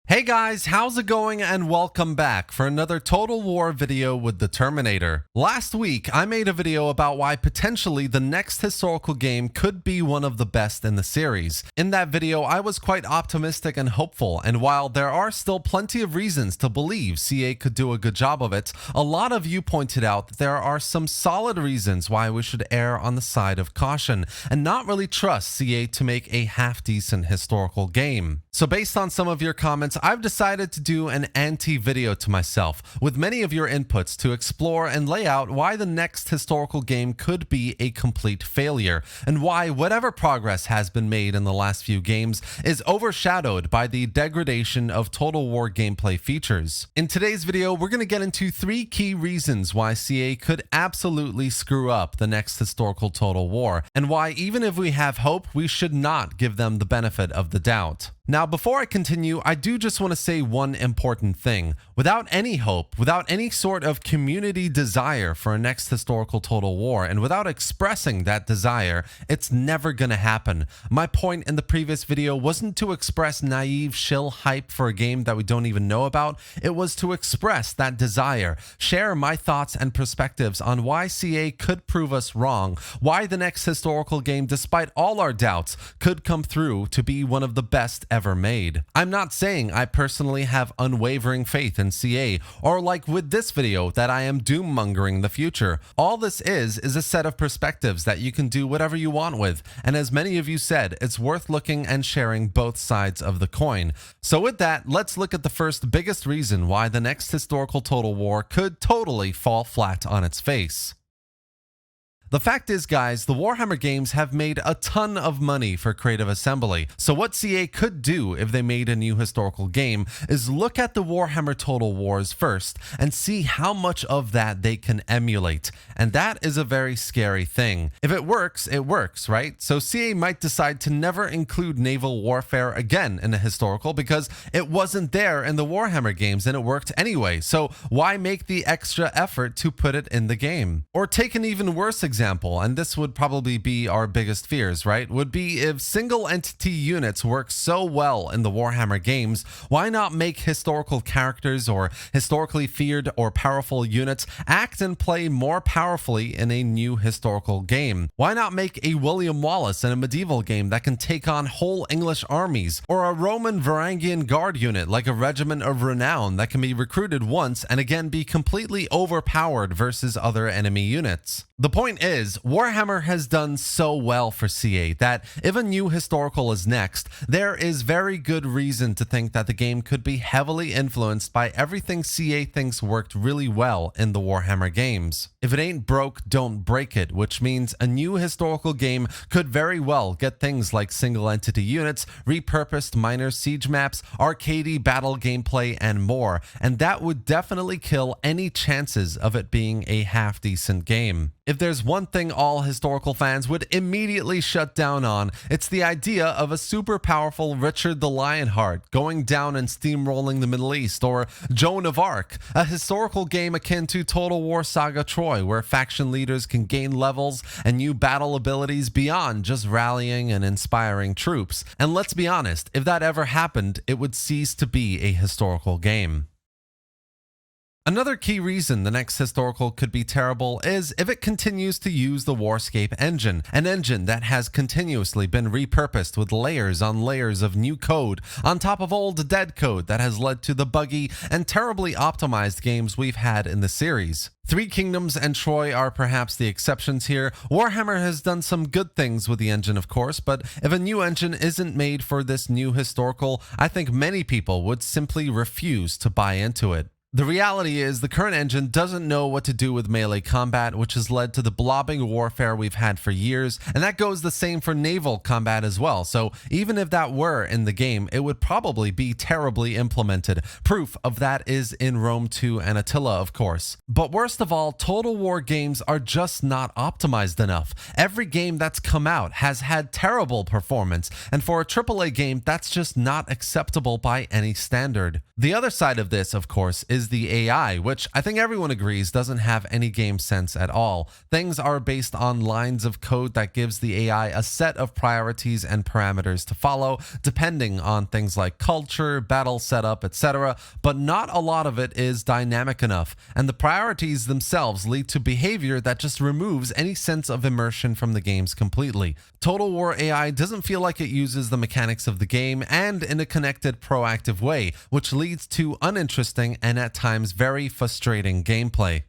Hey guys, how's it going and welcome back for another Total War video with the Terminator. Last week, I made a video about why potentially the next historical game could be one of the best in the series. In that video, I was quite optimistic and hopeful, and while there are still plenty of reasons to believe CA could do a good job of it, a lot of you pointed out that there are some solid reasons why we should err on the side of caution and not really trust CA to make a half-decent historical game. So based on some of your comments, I've decided to do an anti-video to myself, with many of your inputs to explore and lay out why the next historical game could be a complete failure, and why whatever progress has been made in the last few games is overshadowed by the degradation of Total War gameplay features. In today's video, we're going to get into 3 key reasons why CA could absolutely screw up the next historical Total War, and why even if we have hope, we should not give them the benefit of the doubt. Now, before I continue, I do just want to say one important thing. Without any hope, without any sort of community desire for a next historical Total War, and without expressing that desire, it's never gonna happen. My point in the previous video wasn't to express naive shill hype for a game that we don't even know about. It was to express that desire, share my thoughts and perspectives on why CA could prove us wrong, why the next historical game, despite all our doubts, could come through to be one of the best ever made. I'm not saying I personally have unwavering faith in CA, or like with this video that I am doom-mongering the future. All this is a set of perspectives that you can do whatever you want with, and as many of you said, it's worth looking and sharing both sides of the coin. So with that, let's look at the first biggest reason why the next historical Total War could totally fall flat on its face. The fact is, guys, the Warhammer games have made a ton of money for Creative Assembly, so what CA could do if they made a new historical game is look at the Warhammer Total Wars first and see how much of that they can emulate, and that is a very scary thing. If it works, right? So CA might decide to never include naval warfare again in a historical because it wasn't there in the Warhammer games and it worked anyway, so why make the extra effort to put it in the game? Or take an even worse example, and this would probably be our biggest fears, right? Would be if single entity units work so well in the Warhammer games, why not make historical characters or historically feared or powerful units act and play more powerfully in a new historical game? Why not make a William Wallace in a medieval game that can take on whole English armies, or a Roman Varangian guard unit like a regiment of renown that can be recruited once and again be completely overpowered versus other enemy units? The point is, Warhammer has done so well for CA that if a new historical is next, there is very good reason to think that the game could be heavily influenced by everything CA thinks worked really well in the Warhammer games. If it ain't broke, don't break it, which means a new historical game could very well get things like single entity units, repurposed minor siege maps, arcadey battle gameplay, and more, and that would definitely kill any chances of it being a half-decent game. If there's one thing all historical fans would immediately shut down on, it's the idea of a super powerful Richard the Lionheart going down and steamrolling the Middle East, or Joan of Arc, a historical game akin to Total War Saga Troy, where faction leaders can gain levels and new battle abilities beyond just rallying and inspiring troops. And let's be honest, if that ever happened, it would cease to be a historical game. Another key reason the next historical could be terrible is if it continues to use the Warscape engine, an engine that has continuously been repurposed with layers on layers of new code on top of old dead code that has led to the buggy and terribly optimized games we've had in the series. Three Kingdoms and Troy are perhaps the exceptions here. Warhammer has done some good things with the engine, of course, but if a new engine isn't made for this new historical, I think many people would simply refuse to buy into it. The reality is the current engine doesn't know what to do with melee combat, which has led to the blobbing warfare we've had for years, and that goes the same for naval combat as well. So even if that were in the game, it would probably be terribly implemented. Proof of that is in Rome 2 and Attila, of course. But worst of all, Total War games are just not optimized enough. Every game that's come out has had terrible performance, and for a AAA game, that's just not acceptable by any standard. The other side of this, of course, is is the AI, which I think everyone agrees doesn't have any game sense at all. Things are based on lines of code that gives the AI a set of priorities and parameters to follow, depending on things like culture, battle setup, etc., but not a lot of it is dynamic enough, and the priorities themselves lead to behavior that just removes any sense of immersion from the games completely. Total War AI doesn't feel like it uses the mechanics of the game and in a connected, proactive way, which leads to uninteresting and at times very frustrating gameplay.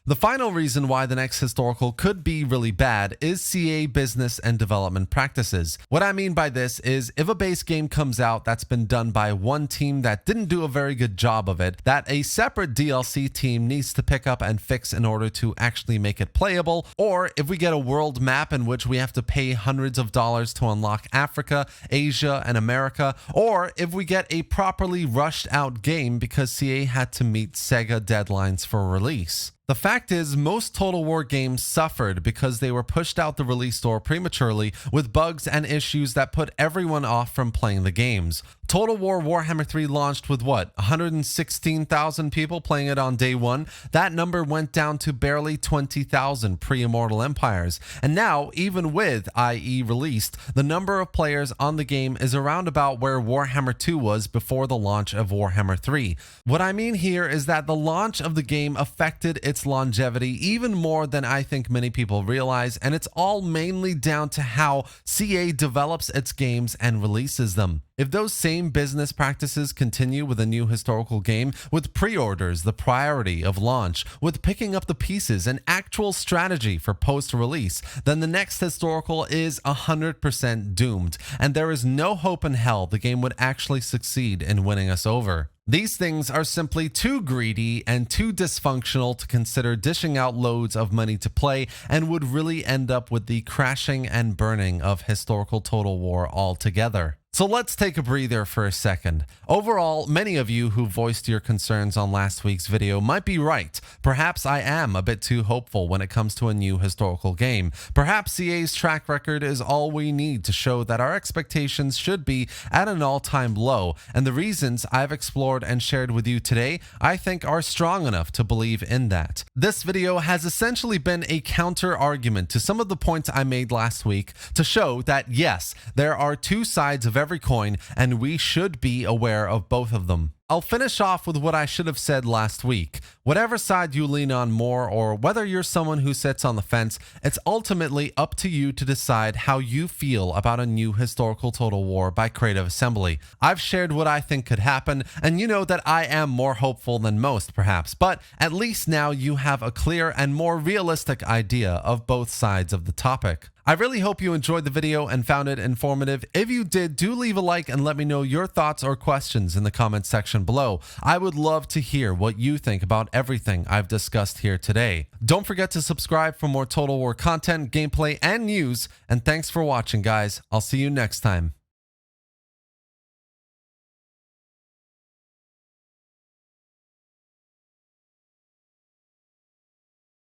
The final reason why the next historical could be really bad is CA business and development practices. What I mean by this is if a base game comes out that's been done by one team that didn't do a very good job of it, that a separate DLC team needs to pick up and fix in order to actually make it playable, or if we get a world map in which we have to pay hundreds of dollars to unlock Africa, Asia, and America, or if we get a properly rushed out game because CA had to meet Sega deadlines for release. The fact is, most Total War games suffered because they were pushed out the release door prematurely with bugs and issues that put everyone off from playing the games. Total War Warhammer 3 launched with what, 116,000 people playing it on day one? That number went down to barely 20,000 pre-Immortal Empires. And now, even with IE released, the number of players on the game is around about where Warhammer 2 was before the launch of Warhammer 3. What I mean here is that the launch of the game affected its longevity even more than I think many people realize, and it's all mainly down to how CA develops its games and releases them. If those same business practices continue with a new historical game, with pre-orders the priority of launch, with picking up the pieces and actual strategy for post-release, then the next historical is 100% doomed, and there is no hope in hell the game would actually succeed in winning us over. These things are simply too greedy and too dysfunctional to consider dishing out loads of money to play, and would really end up with the crashing and burning of historical Total War altogether. So let's take a breather for a second. Overall, many of you who voiced your concerns on last week's video might be right. Perhaps I am a bit too hopeful when it comes to a new historical game. Perhaps CA's track record is all we need to show that our expectations should be at an all-time low, and the reasons I've explored and shared with you today, I think are strong enough to believe in that. This video has essentially been a counter-argument to some of the points I made last week to show that yes, there are two sides of every coin, and we should be aware of both of them. I'll finish off with what I should have said last week. Whatever side you lean on more, or whether you're someone who sits on the fence, it's ultimately up to you to decide how you feel about a new historical Total War by Creative Assembly. I've shared what I think could happen, and you know that I am more hopeful than most perhaps, but at least now you have a clear and more realistic idea of both sides of the topic. I really hope you enjoyed the video and found it informative. If you did, do leave a like and let me know your thoughts or questions in the comments section below. I would love to hear what you think about everything I've discussed here today. Don't forget to subscribe for more Total War content, gameplay, and news. And thanks for watching, guys. I'll see you next time.